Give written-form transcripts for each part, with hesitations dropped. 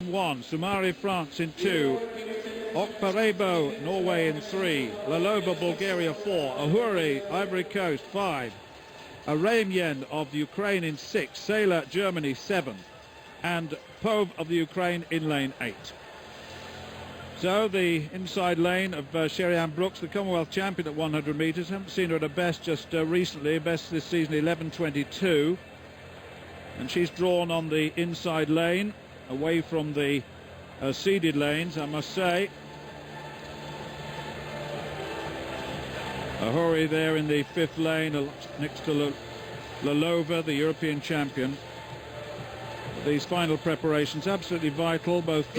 1, Soumare, France in 2, Okpareso, Norway in 3, Lalova, Bulgaria 4, Ahoure, Ivory Coast 5, Ryemyen of Ukraine in 6, Sailor, Germany 7, and Poyh of the Ukraine in lane 8. So the inside lane of Sherri Brooks, the Commonwealth champion at 100 metres. Haven't seen her at her best just recently. Best this season 11:22, and she's drawn on the inside lane, away from the seeded lanes, I must say. Ahoure there in the 5th lane, next to Lalova, the European champion. These final preparations absolutely vital, both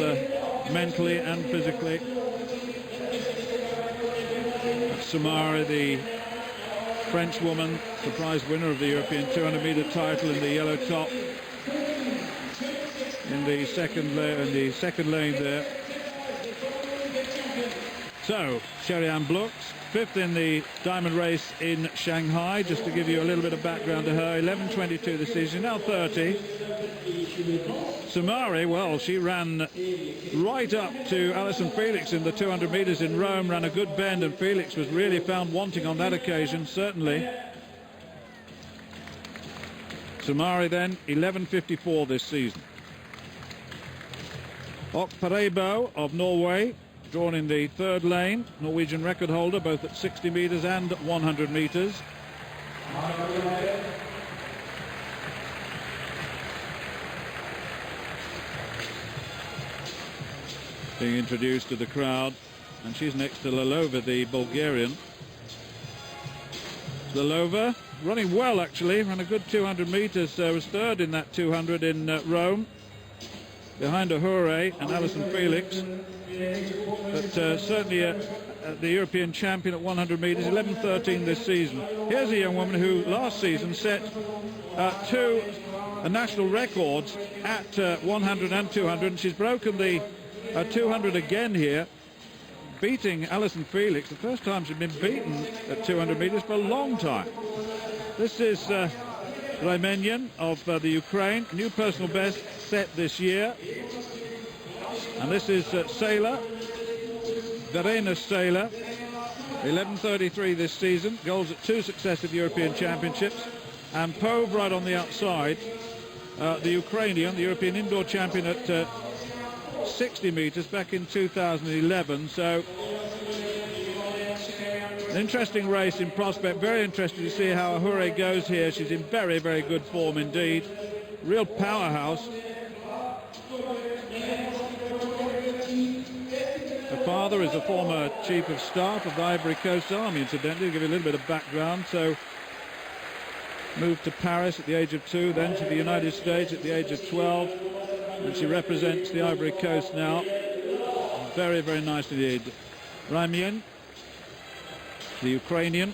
mentally and physically. Soumare, the French woman, surprise winner of the European 200-metre title in the yellow top, in the second lane there. So Sherri Brooks, 5th in the diamond race in Shanghai. Just to give you a little bit of background to her, 11:22 this season, now 30. Soumare, well, she ran right up to Allyson Felix in the 200 metres in Rome, ran a good bend, and Felix was really found wanting on that occasion, certainly. Soumare then, 11:54 this season. Okpareso of Norway, drawn in the 3rd lane, Norwegian record holder both at 60 metres and 100 metres. Being introduced to the crowd, and she's next to Lalova, the Bulgarian. Lalova running well, actually, ran a good 200 metres, was 3rd in that 200 in Rome, behind Ahoure and Allyson Felix. But certainly the European champion at 100 metres, 11:13 this season. Here's a young woman who last season set 2 national records at 100 and 200, and she's broken the 200 again here, beating Allyson Felix. The first time she's been beaten at 200 metres for a long time. This is Ryemyen of the Ukraine, new personal best set this year. And this is Sailor, Verena Sailors, 11:33 this season, goals at 2 successive European Championships. And Poyh right on the outside, the Ukrainian, the European indoor champion at 60 metres back in 2011. So an interesting race in prospect. Very interesting to see how Ahoure goes here. She's in very, very good form indeed. Real powerhouse. Her father is a former chief of staff of the Ivory Coast Army, incidentally, to give you a little bit of background. So moved to Paris at the age of 2, then to the United States at the age of 12. And she represents the Ivory Coast now. Very, very nice indeed. Ryemyen, the Ukrainian,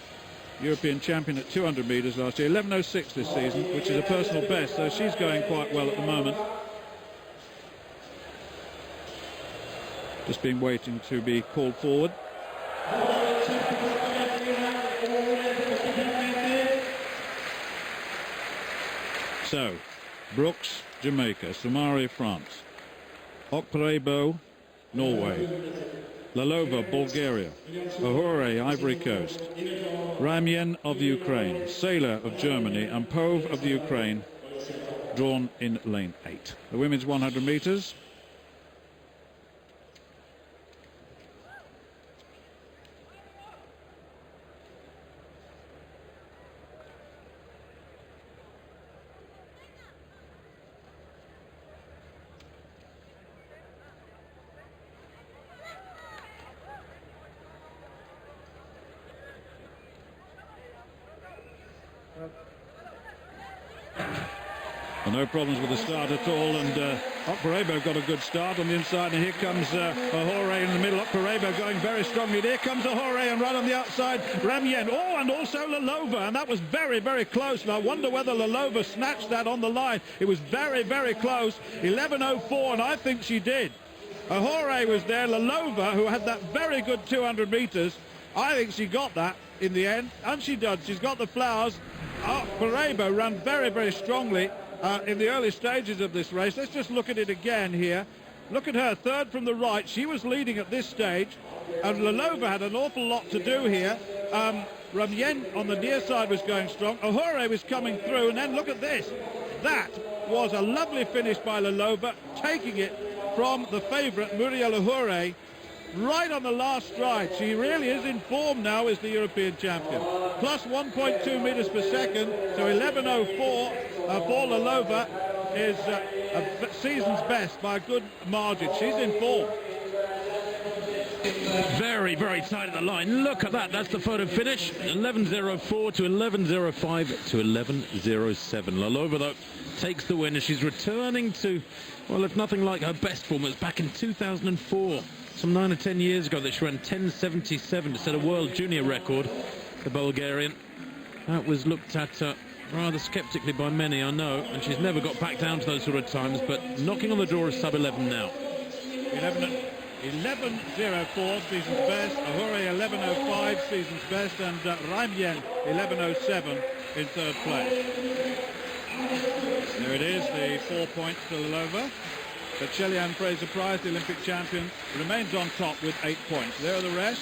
European champion at 200 metres last year, 11:06 this season, which is a personal best, so she's going quite well at the moment. Just been waiting to be called forward. So, Brooks, Jamaica, Soumare, France, Okpareso, Norway, Lalova, Bulgaria, Ahoure, Ivory Coast, Ryemyen of Ukraine, Sailor of Germany, and Poyh of the Ukraine, drawn in lane 8. The women's 100 metres. Well, no problems with the start at all, and Okpareso got a good start on the inside, and here comes Ahoure in the middle. Okpareso going very strongly. Here comes Ahoure, and right on the outside, Ryemyen. Oh, and also Lalova, and that was very, very close, and I wonder whether Lalova snatched that on the line. It was very, very close. 11:04, and I think she did. Ahoure was there. Lalova, who had that very good 200 metres, I think she got that in the end, and she does. She's got the flowers. Okpareso ran very, very strongly in the early stages of this race. Let's just look at it again here. Look at her, third from the right. She was leading at this stage, and Lalova had an awful lot to do here. Ryemyen on the near side was going strong. Ahoure was coming through, and then look at this. That was a lovely finish by Lalova, taking it from the favourite Murielle Ahoure right on the last stride. She really is in form now as the European champion. Plus 1.2 metres per second, so 11.04 for Lalova is a season's best by a good margin. She's in form. Very, very tight at the line. Look at that. That's the photo finish. 11.04 to 11.05 to 11.07. Lalova, though, takes the win, and she's returning to, well, if nothing like her best form. It was back in 2004, some 9 or 10 years ago, that she ran 10.77 to set a world junior record, the Bulgarian. That was looked at rather sceptically by many, I know, and she's never got back down to those sort of times, but knocking on the door is sub-11 now. 11.04, season's best. Ahoure 11.05, season's best, and Ryemyen 11.07 in third place. There it is, the 4 points to Lalova. But Sherri Fraser Prize, the Olympic champion, remains on top with 8 points. There are the rest.